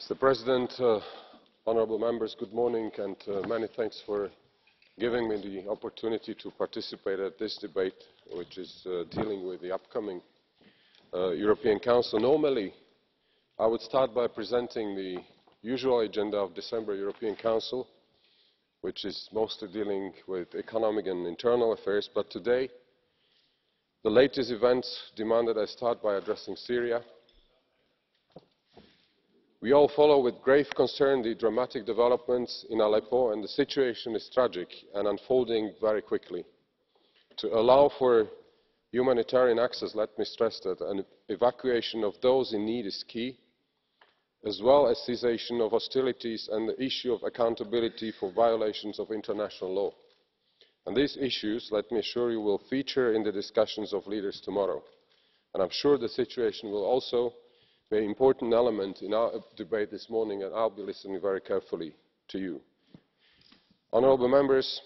Mr. President, honourable members, good morning, and many thanks for giving me the opportunity to participate at this debate, which is dealing with the upcoming European Council. Normally, I would start by presenting the usual agenda of December European Council, which is mostly dealing with economic and internal affairs, but today the latest events demanded I start by addressing Syria. We all follow with grave concern the dramatic developments in Aleppo, and the situation is tragic and unfolding very quickly. To allow for humanitarian access, let me stress that an evacuation of those in need is key, as well as cessation of hostilities and the issue of accountability for violations of international law. And these issues, let me assure you, will feature in the discussions of leaders tomorrow. And I'm sure the situation will also be an important element in our debate this morning, and I'll be listening very carefully to you. Honourable members,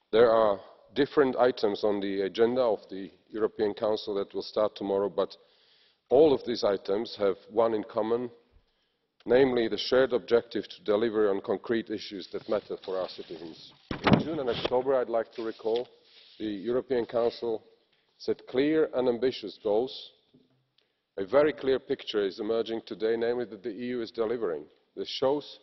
there are different items on the agenda of the European Council that will start tomorrow, but all of these items have one in common, namely the shared objective to deliver on concrete issues that matter for our citizens. In June and October, I'd like to recall, the European Council set clear and ambitious goals. A very clear picture is emerging today, namely that the EU is delivering. This shows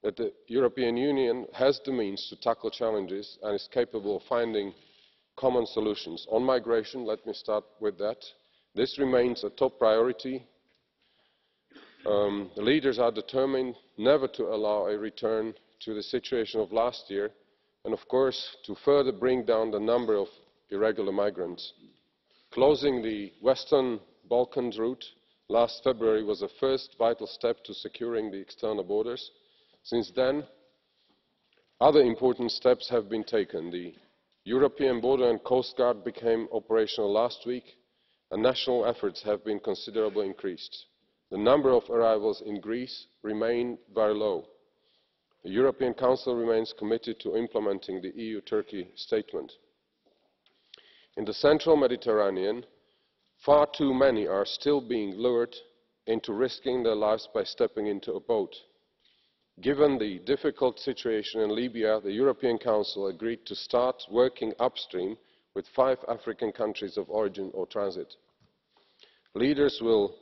that the European Union has the means to tackle challenges and is capable of finding common solutions. On migration, let me start with that. This remains a top priority. The leaders are determined never to allow a return to the situation of last year, and of course to further bring down the number of irregular migrants. Closing the Western Balkans route last February was a first vital step to securing the external borders. Since then, other important steps have been taken. The European Border and Coast Guard became operational last week, and national efforts have been considerably increased. The number of arrivals in Greece remain very low. The European Council remains committed to implementing the EU-Turkey statement. In the central Mediterranean, far too many are still being lured into risking their lives by stepping into a boat. Given the difficult situation in Libya, the European Council agreed to start working upstream with 5 African countries of origin or transit. Leaders will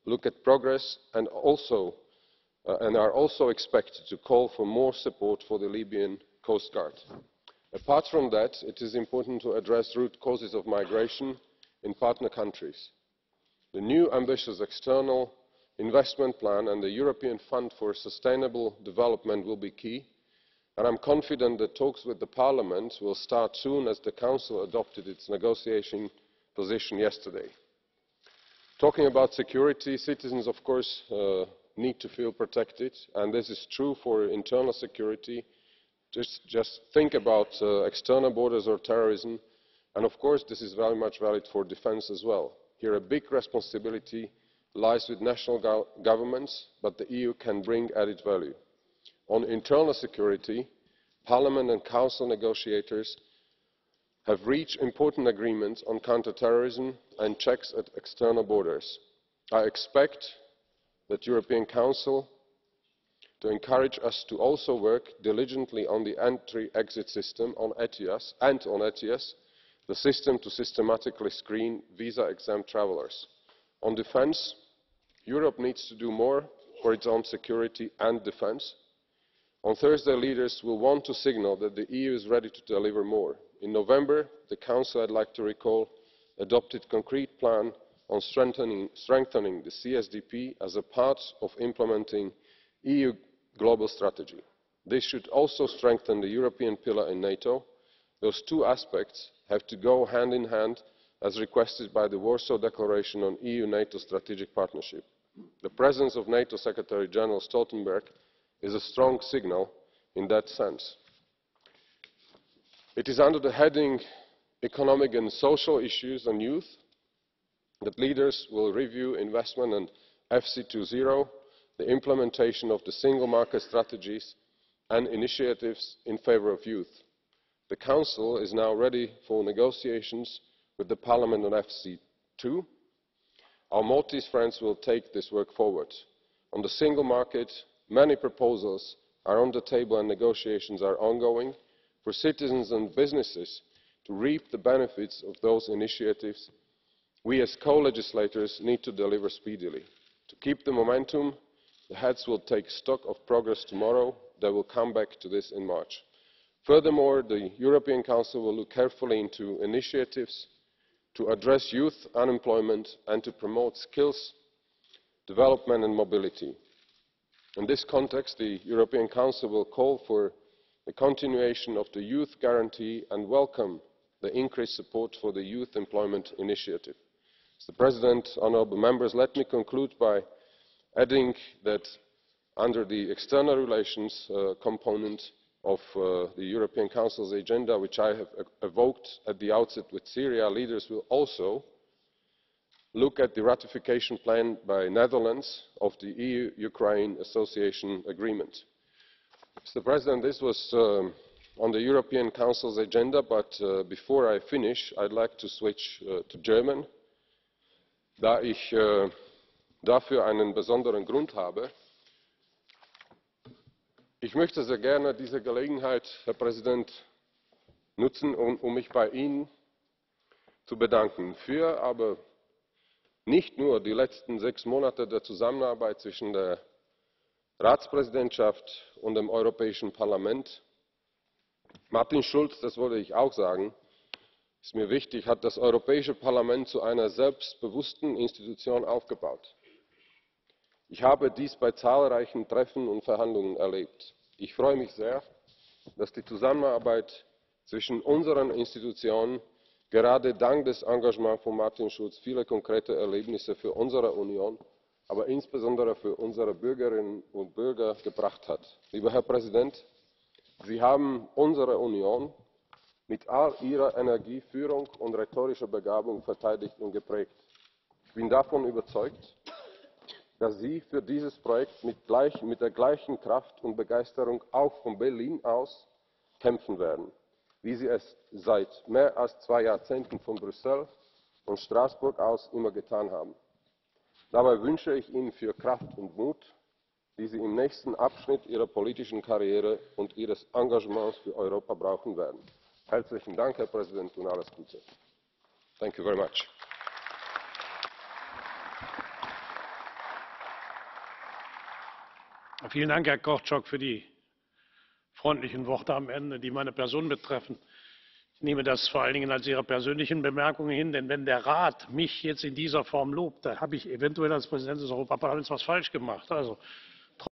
look at progress and are also expected to call for more support for the Libyan Coast Guard. Apart from that, it is important to address root causes of migration in partner countries. The new ambitious external investment plan and the European Fund for Sustainable Development will be key, and I'm confident that talks with the Parliament will start soon, as the Council adopted its negotiation position yesterday. Talking about security, citizens of course need to feel protected, and this is true for internal security. Just think about external borders or terrorism, and of course this is very much valid for defence as well. Here a big responsibility lies with national governments, but the EU can bring added value. On internal security, Parliament and Council negotiators have reached important agreements on counter-terrorism and checks at external borders. I expect that European Council to encourage us to also work diligently on the entry-exit system on ETIAS and on ETIAS, the system to systematically screen visa-exempt travellers. On defence, Europe needs to do more for its own security and defence. On Thursday, leaders will want to signal that the EU is ready to deliver more. In November, the Council, I'd like to recall, adopted a concrete plan on strengthening the CSDP as a part of implementing EU global strategy. This should also strengthen the European pillar in NATO. Those two aspects have to go hand in hand, as requested by the Warsaw Declaration on EU-NATO strategic partnership. The presence of NATO Secretary General Stoltenberg is a strong signal in that sense. It is under the heading Economic and Social Issues and Youth that leaders will review investment and FC 2.0, the implementation of the single market strategies and initiatives in favour of youth. The Council is now ready for negotiations with the Parliament on FC 2. Our Maltese friends will take this work forward. On the single market, many proposals are on the table and negotiations are ongoing for citizens and businesses to reap the benefits of those initiatives. We as co-legislators need to deliver speedily. To keep the momentum, the heads will take stock of progress tomorrow. They will come back to this in March. Furthermore, the European Council will look carefully into initiatives to address youth unemployment and to promote skills development and mobility. In this context, the European Council will call for the continuation of the Youth Guarantee and welcome the increased support for the Youth Employment Initiative. Mr. President, honourable members, let me conclude by adding that under the external relations component of the European Council's agenda, which I have evoked at the outset with Syria, leaders will also look at the ratification plan by the Netherlands of the EU-Ukraine Association Agreement. Mr. President, this was on the European Council's agenda, but before I finish, I'd like to switch to German, da ich dafür einen besonderen Grund habe. Ich möchte sehr gerne diese Gelegenheit, Herr Präsident, nutzen, um mich bei Ihnen zu bedanken für aber nicht nur die letzten 6 Monate der Zusammenarbeit zwischen der Ratspräsidentschaft und dem Europäischen Parlament. Martin Schulz, das wollte ich auch sagen, ist mir wichtig, hat das Europäische Parlament zu einer selbstbewussten Institution aufgebaut. Ich habe dies bei zahlreichen Treffen und Verhandlungen erlebt. Ich freue mich sehr, dass die Zusammenarbeit zwischen unseren Institutionen gerade dank des Engagements von Martin Schulz viele konkrete Erlebnisse für unsere Union, aber insbesondere für unsere Bürgerinnen und Bürger gebracht hat. Lieber Herr Präsident, Sie haben unsere Union mit all ihrer Energie, Führung und rhetorischer Begabung verteidigt und geprägt. Ich bin davon überzeugt, dass Sie für dieses Projekt mit der gleichen Kraft und Begeisterung auch von Berlin aus kämpfen werden, wie Sie es seit mehr als 2 Jahrzehnten von Brüssel und Straßburg aus immer getan haben. Dabei wünsche ich Ihnen viel Kraft und Mut, die Sie im nächsten Abschnitt Ihrer politischen Karriere und Ihres Engagements für Europa brauchen werden. Herzlichen Dank, Herr Präsident, und alles Gute. Thank you very much. Vielen Dank, Herr Korczok, für die freundlichen Worte am Ende, die meine Person betreffen. Ich nehme das vor allen Dingen als Ihre persönlichen Bemerkungen hin, denn wenn der Rat mich jetzt in dieser Form lobt, dann habe ich eventuell als Präsident des Europaparlaments etwas falsch gemacht. Also